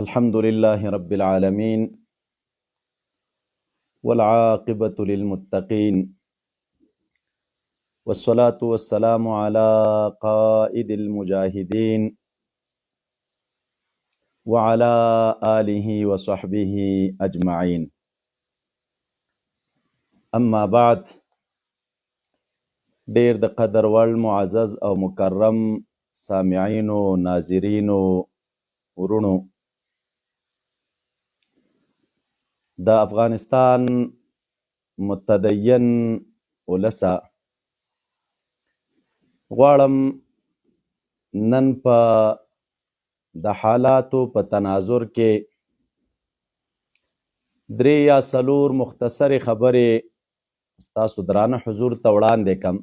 الحمد لله رب العالمين والعاقبة للمتقين والصلاة والسلام على قائد المجاهدين وعلى آله وصحبه أجمعين. أما بعد، ډیر د قدر وړ معزز او مکرم سامعینو، ناظرینو، ورونو، د افغانستان متدین ولسه، غواړم نن په د حالاتو په تناظر کې درې یا څلور مختصرې خبرې ستاسو درانه حضور ته وړاندې کم.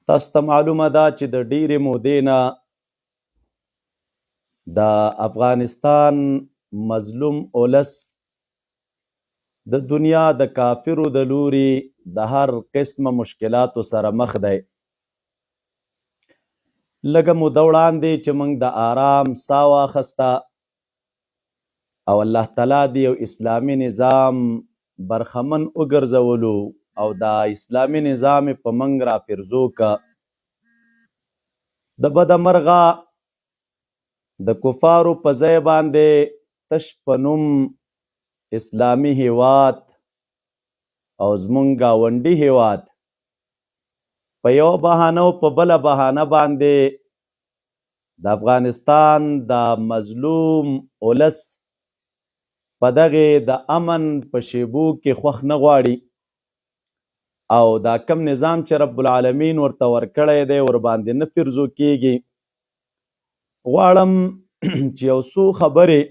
تاسو ته معلومه ده چې د ډېرې مودې نه د افغانستان مظلوم اولس د دنیا د کافرو د لوري د هر قسمه مشکلاتو سره مخ دی. لږه موده وړاندې چې موږ د آرام ساه واخسته او الله تعالی د یو اسلامي نظام برخمن وګرځولو او دا اسلامي نظام په موږ راپرزو که د بدمرغه د کفارو په ځای باندې تش په نوم اسلامي هیواد او زمونږ ګاونډي هیواد په یو بهانه او په بله بهانه باندې د افغانستان د مظلوم اولس په دغې د امن په شیبو کې خوښ نه غواړي او دا کم نظام چې رب العالمین ورته ورکړی دی ورباندې نه فرزو کیږي. غواړم چې یو څو خبرې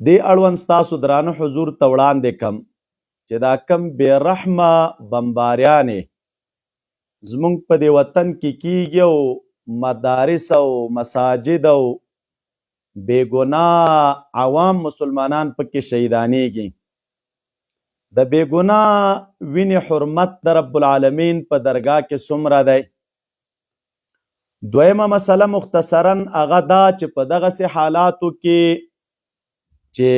دې اړوند ستاسو درانه حضور ته وړاندې کم چې دا کم بې رحمه بمباریانې زمونږ په دې وطن کې کیږي او مدارس او مساجد او بېګناه عوام مسلمانان پکې شهیدانېږي. د بېګناه وینې حرمت د رب العالمین په درګاه کې څومره دی؟ دویمه مسله مختصرا هغه دا چې په دغسې حالاتو کې چې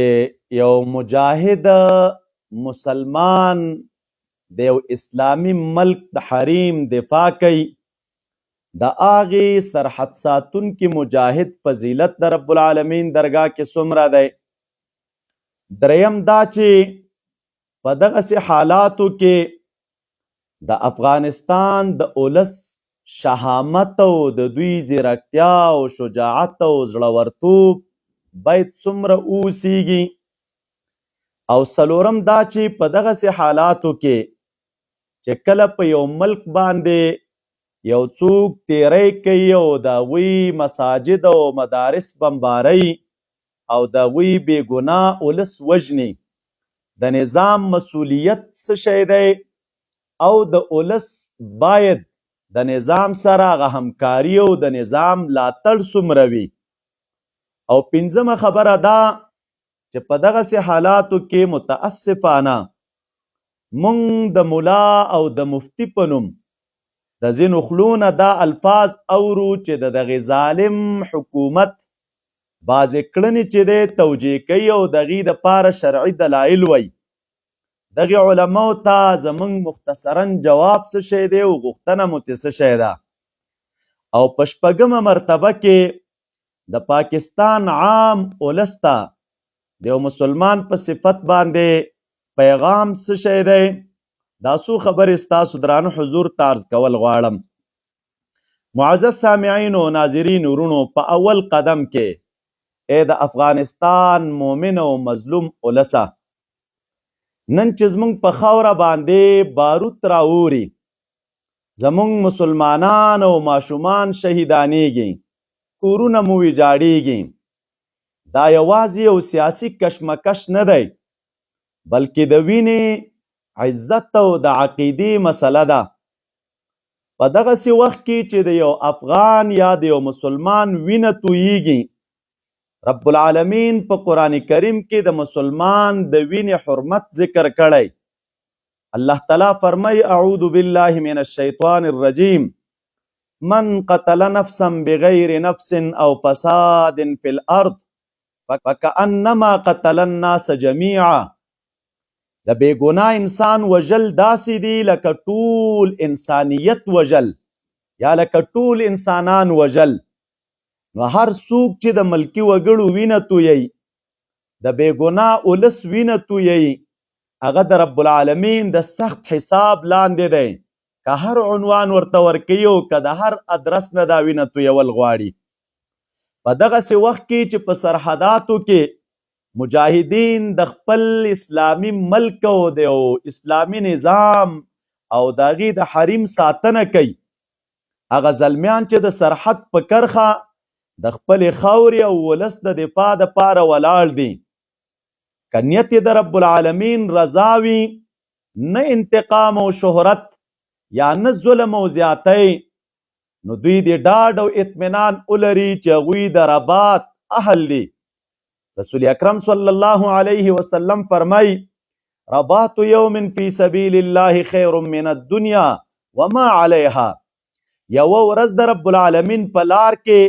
یو مجاهد مسلمان د یو اسلامي ملک د حریم دفاع کوي، د هغې سرحد ساتونکي مجاهد فضیلت د رب العالمین درګاه کې څومره دی؟ دریم دا چې په دغسې حالاتو کې د افغانستان د اولس شهامت او د دوی ځیرکتیا او شجاعت او زړورتوب باید څومره اوسیږي؟ او څلورم دا چې په دغسې حالاتو کې چې کله په یو ملک باندې یو څوک تیری کوي او د هغوی مساجد او مدارس بمباروي او د هغوی بېګناه اولس وژني، د نظام مسؤلیت څه شی دی او د اولس باید د نظام سره هغه همکاري او د نظام ملاتړ څومره وي؟ او پنځمه خبره دا چې په دغسې حالاتو کې متاسفانه مونږ د ملا او د مفتي په نوم د ځینو خلونه دا الفاظ اورو چې د دغې ظالم حکومت بعضې کړنې چې دی توجیه کوي او د هغې دپاره شرعي دلایل وایي. دغې علماو ته زموږ مختصرا جواب څه شی دی او غوښتنه مو ترې څه شی ده؟ او په شپږمه مرتبه کې د پاکستان عام اولس ته د یو مسلمان په صفت باندې پیغام څه شی دی؟ دا څو خبرې ستاسو درانه حضور ته عرض کول غواړم. معزز سامعینو، ناظرین، ورونو، په اول قدم کې ای د افغانستان مومن او مظلوم اولسه، نن چې زمونږ په خاوره باندې بارود راوري، زمونږ مسلمانان او ماشومان شهیدانېږي، کورونه مو ویجاړېږي، دا یوازې یو سیاسي کشمکش نه دی بلکې د وینې، عزت او د عقیدې مسله ده. په دغسې وخت کې چې د یو افغان یا د یو مسلمان وینه تویېږي، رب العالمین په قرآن کریم کې د مسلمان د وینې حرمت ذکر کړی. الله تعالی فرمای اعوذ بالله من الشیطان الرجیم من قتل نفسا بغیر نفس او فساد فی الارض فکأنما قتل الناس جميعا. د بے گناه انسان وجل داسې دی لکه ټول انسانیت وجل یا لکه ټول انسانان وجل. نو هر څوک چې د ملکی وګړو وینه تویي، د بے گناه اولس وینه تویي، هغه د رب العالمین د سخت حساب لاندې دی. که هر عنوان ورته ورکوي او که د هر ادرس نه دا وینه تویول غواړي. په دغسې وخت کې چې په سرحداتو کې مجاهدین د خپل اسلامي ملک او د اسلامي نظام او د هغې د حریم ساتنه کوي، هغه زلمیان چې د سرحد په کرخه د خپلې خاورې او ولس د دفاع دپاره ولاړ دي، که نیت د رب العالمین رضا وي، نه انتقام او شهرت یا نه ظلم او زیاتی، نو دوی د ډاډ او اطمینان ولري چې هغوی د رباط اهل دي. رسول اکرم صلی الله علیه وسلم فرمای رباط یوم فی سبیل الله خیر من الدنیا وما علیها. یو ورځ د رب العالمین په لار کې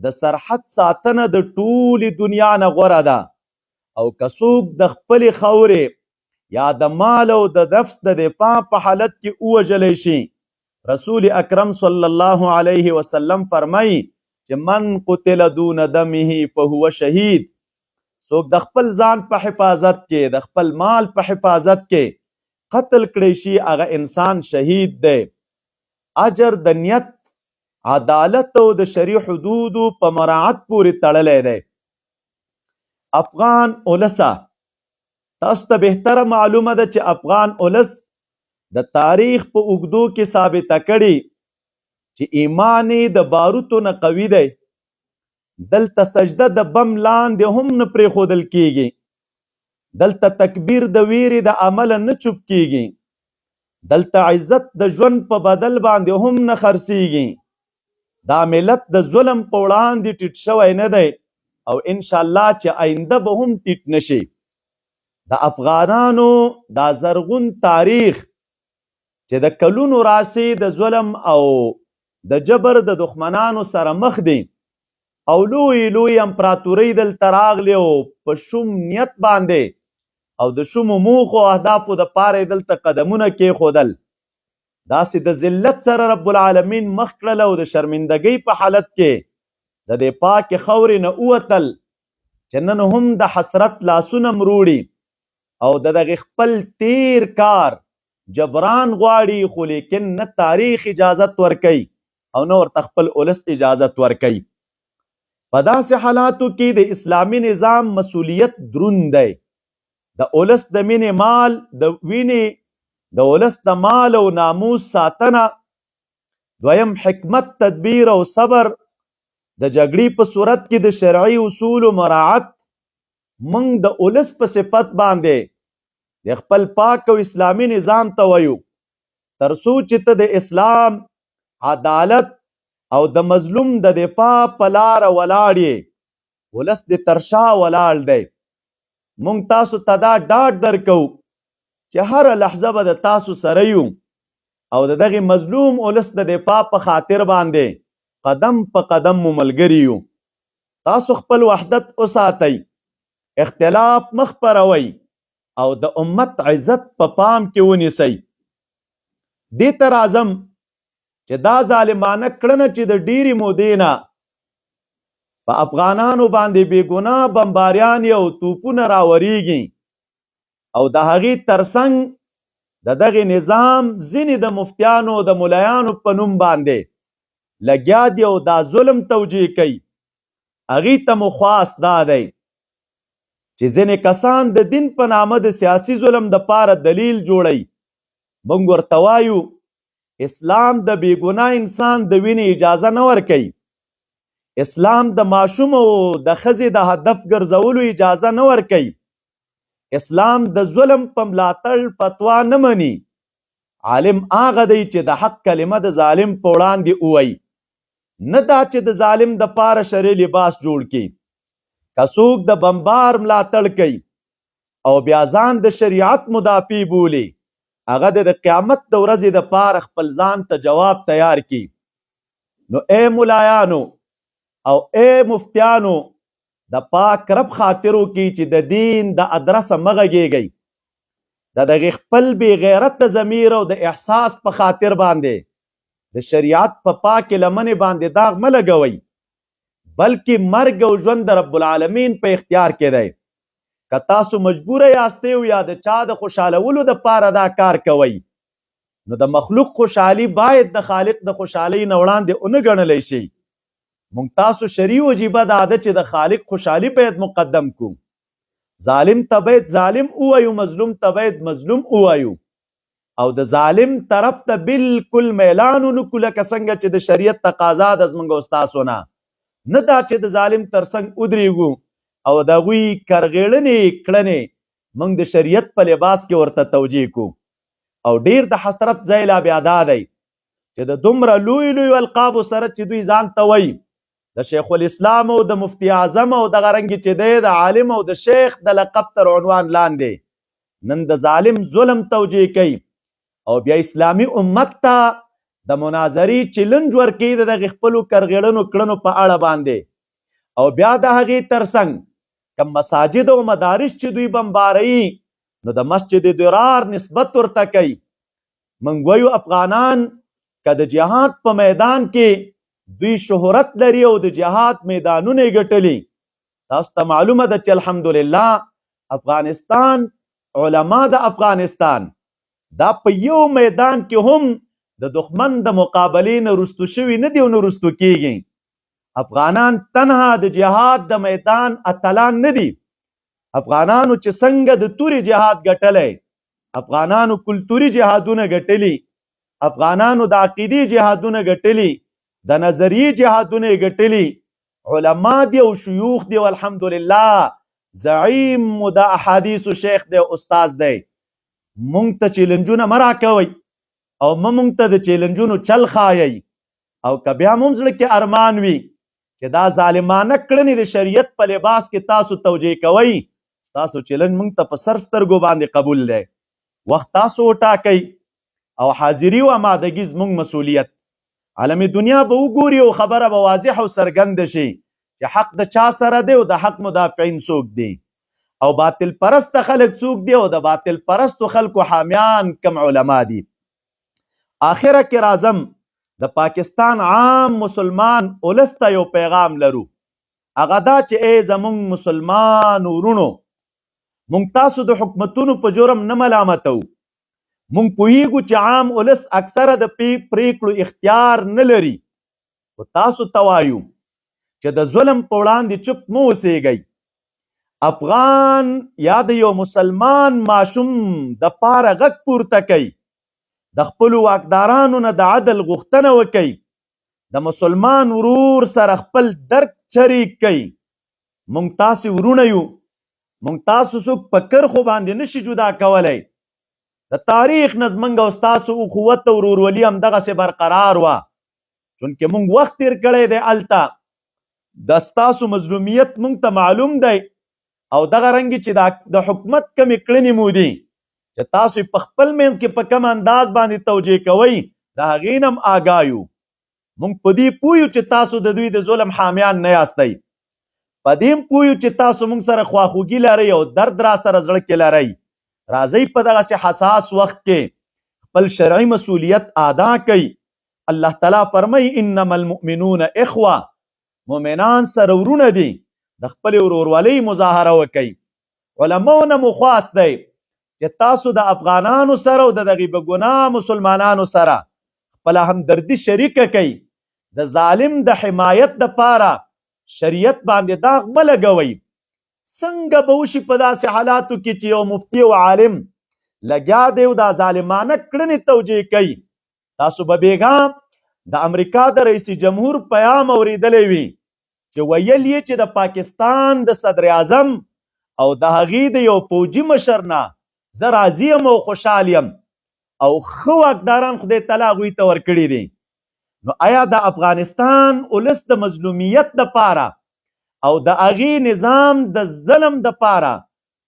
د سرحد ساتنه د ټولې دنیا نه غوره ده، او که څوک د خپلې خاورې یا د مال او د نفس د دفاع په حالت کې ووژلی شي، رسول اکرم صلی الله علیه وسلم فرمای چې من قتل دون دمه فهو شهید. څوک د خپل ځان په حفاظت کې، د خپل مال په حفاظت کې قتل کړی شي، هغه انسان شهید دی. اجر د نیت، عدالت او د شرعي حدودو په مراعت پورې تړلی دی. افغان اولسه، تاسو ته بهتره معلومه ده چې افغان اولس د تاریخ په اوږدو کې ثابته کړي چې ایمان یې د باروتو نه قوي دی. دلته سجده د بم لاندې هم نه پرېښودل کیږي، دلته تکبیر د ویرې د عمله نه چوپ کیږي، دلته عزت د ژوند په بدل باندې هم نه خرڅیږي. دا ملت د ظلم په وړاندې ټیټ شوی نه دی او انشاءالله چې آینده به هم ټیټ نشي. د افغانانو دا زرغون تاریخ چې د کلونو راسي د ظلم او د جبر د دښمنانو سره مخ دی، او لوی لوی امپراتورۍ دلته راغلې او په شوم نیت باندې او د شومو موخو اهدافو دپاره یې دلته قدمونه کېښودل. داسې د ذلت سره رب العالمین مخ کړل او د شرمندګۍ په حالت کې د دې پاکې خاورې نه ووتل چې نن هم د حسرت لاسونه مروړي او د دغې خپل تیر کار جبران غواړي، خو لیکن نه تاریخ اجازت ورکوي او نه ورته خپل اولس اجازت ورکوي. په داسې حالاتو کې د اسلامي نظام مسؤلیت دروند دی. د اولس د مینې مال، د وینې د اولس د مال او ناموس ساتنه، دویم حکمت، تدبیر او صبر، د جګړې په صورت کې د شرعي اصولو مراعت. موږ د اولس په صفت باندې د خپل پاک او اسلامي نظام ته وایو تر څو چې ته د اسلام، عدالت او د مظلوم د دفاع په لاره ولاړ یې، ولس د ترشا ولاړ دی. موږ تاسو ته دا ډاډ درکو چې هره لحظه به د تاسو سره یو او د دغې مظلوم ولس د دفاع په خاطر باندې قدم په قدم مو ملګري یو. تاسو خپل وحدت وساتئ، اختلاف مه خپروئ او د امت عزت په پام کې ونیسئ. دې ته راځم چې دا ظالمانه کړنه چې د ډېرې مودې نه په افغانانو باندې بې ګناه بمباریان او توپونه راوریږي او د هغې ترڅنګ د دغې نظام ځینې د مفتیانو د ملایانو په نوم باندې لګیا دي او دا ظلم توجیه کوي. هغې ته مو خواست دا دی چې ځینې کسان د دین په نامه د سیاسي ظلم دپاره دلیل جوړوي. موږ ورته وایو اسلام د بې ګناه انسان د وینې اجازه نه ورکوي. اسلام د ماشوم او د ښځې د هدف ګرځولو اجازه نه ورکوي. اسلام د ظلم په ملاتړ فتوا نه مني. عالم هغه دی چې د حق کلمه د ظالم په وړاندې ووایي، نه دا چې د ظالم دپاره شرعي لباس جوړ کړي. که څوک د بمبار ملاتړ کوي او بیا ځان د شریعت مدافع بولي، هغه د قیامت د ورځې دپاره خپل ځان ته جواب تیار کړي. نو اے ملایانو او اے مفتیانو د پاک رب خاطرو کی چې د دین د ادرسه مغږیږئ د دغه خپل بی غیرت ضمیر او د احساس په خاطر باندې د شریعت په پاک لمنې باندې داغ مه لګوئ بلکې مرګ او ژوند د رب العالمین په اختیار کې دی که تاسو مجبوره یاستئ او یا د چا د خوشحالولو دپاره دا کار کوئ نو د مخلوق خوشحالي باید د خالق د خوشحالۍ نه وړاندې ونه ګڼلی شي مونږ تاسو شرعي وجیبه دا ده چې د خالق خوشحالي باید مقدم کو ظالم ته باید ظالم ووایو مظلوم ته باید مظلوم ووایو او د ظالم طرف ته بالکل میلان ونکو لکه څنګه چې د شریعت تقاضا ده زموږ او ستاسو نه دا چې د ظالم ترڅنګ ودرېږو او د هغوی کرغېړنې کړنې موږ د شریعت په لباس کې ورته توجیه کو او ډیر د حسرت ځای لا بیا دا دی چې د دومره لوی لوی القابو سره چې دوی ځان ته وایي د شیخ الاسلام او د مفتی اعظم او دغه رنګې چې دی د عالم او د شیخ د لقب تر عنوان لاندې نن د ظالم ظلم توجیه کوي او بیا اسلامي امت ته د مناظرې چیلنج ورکوي د دغې خپلو کرغېړنو کړنو په اړه باندې او بیا د هغې ترڅنګ کم مساجد او مدارس چې دوی بمباروي نو د مسجد درار نسبت ورته کوي موږ وایو افغانان که د جهاد په میدان کې دوی شهرت لري او د جهاد میدانونه یې ګټلي تاسو ته معلومه ده چې الحمدلله افغانستان علما د افغانستان دا په یو میدان کې هم د دښمن د مقابلې نه رستو شوي نه دي او نه رستو کیږي افغانان تنها د جهاد د میدان اتلان نه دي افغانانو چې څنګه د توري جهاد ګټلی افغانانو کلتوري جهادونه ګټلي افغانانو د عقیدي جهادونه ګټلي د نظریي جهادونه یې ګټلي علما دي او شیوخ دي الحمدلله زعیم د احادیثو شیخ دی استاز دی مونږ ته چیلنجونه مه راکوئ او مونږ ته د چیلنجونو چل ښایئ او که بیا مو زړه کې ارمان وي چې دا ظالمانه کړنې د شریعت په لباس کې تاسو توجیه کوئ ستاسو چیلنج مونږ ته په سر سترګو باندې قبول دی وخت تاسو وټاکئ او حاضري او آمادګي زموږ مسؤلیت عالمي دنیا به وګوري او خبره به واضح او څرګنده شي چې حق د چا سره دی او د حق مدافعین څوک دي او باطل پرست خلک څوک دي او د باطل پرستو خلکو حامیان کم علما دي آخره کې راځم د پاکستان عام مسلمان اولس ته یو پیغام لرو هغه دا چې ای زموږ مسلمان ورونو مونږ تاسو د حکومتونو په جرم نه ملامتو مونږ پوهیږو چې عام اولس اکثره د پریکړو اختیار نه لري خو تاسو ته وایو چې د ظلم په وړاندې چپ مه اوسېږئ افغان یا د یو مسلمان ماشوم د پاره غږ پورته کوي د خپلو واکدارانو نه د عدل غوښتنه وکوي د مسلمان ورور سره خپل درد شریک کوي مونږ تاسې ورونه یو مونږ تاسو څوک په کرښو باندې نشي جدا کولی د تاریخ نه زموږ او ستاسو اخوت او ورورولي همدغسې برقرار وه چونکې مونږ وخت تیر کړی دی هلته د ستاسو مظلومیت مونږ ته معلوم دی او دغه رنګې چې د حکومت کمې کړنې مو دي چې تاسو په خپل منځ کې په کم انداز باندې توجیه کوئ د هغې نه هم آګاه یو مونږ په دې پوه یو چې تاسو د دوی د ظلم حامیان نه یاستئ په دې هم پوه یو چې تاسو مونږ سره خواخوږي لرئ او درد را سره زړه کې لرئ راځئ په دغسې حساس وخت کې خپل شرعي مسؤلیت ادا کوي الله تعالی فرمایي انما المؤمنون اخوه مؤمنان سره ورونه دي د خپلې ورورولۍ مظاهره وکئ علماو نه مو خواست دی چې تاسو د افغانانو سره او د دغې بېګناه مسلمانانو سره خپله همدردي شریکه کوي د ظالم د حمایت دپاره شریعت باندې داغ مه لګوئ څنګه به وشي په داسې حالاتو کې چې یو مفتی او عالم لګیا دی او دا ظالمانه کړنې توجیه کوي تاسو به بېګا د امریکا د رئیس جمهور پیام اورېدلی وي چې ویل یې چې د پاکستان د صدر اعظم او د هغې د یو فوجي مشر نه زه راضي یم او خوشحال یم او ښه واکداران خدای تعالی هغوی ته ورکړي دي نو آیا د افغانستان ولس د مظلومیت دپاره او د هغې نظام د ظلم دپاره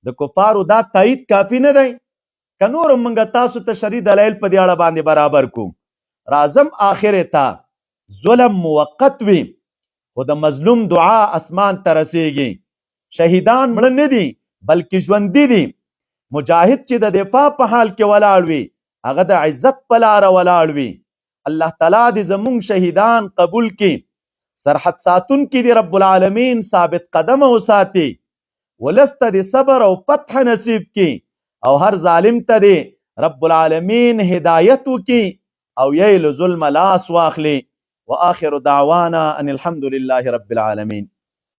د کفارو دا تایید کافي نه دی که نور موږ تاسو ته شرعي دلایل په دې اړه باندې برابر کوو راځم آخرې ته ظلم موقت وي خو د مظلوم دعا اسمان ته رسیږي. شهیدان مړه نه دي بلکې ژوندي دي. مجاهد چې د دفاع په حال کې ولاړ وي هغه د عزت په لاره ولاړ وي. الله تعالی دې زمونږ شهیدان قبول کړي. سرحد ساتونکي دې رب العالمین ثابت قدم وساتي. ولس ته دې صبر او فتح نصیب کړي او هر ظالم ته دې رب العالمین هدایت وکړي او یې له ظلم لاس واخلي. واخر دعوانا ان الحمد لله رب العالمین.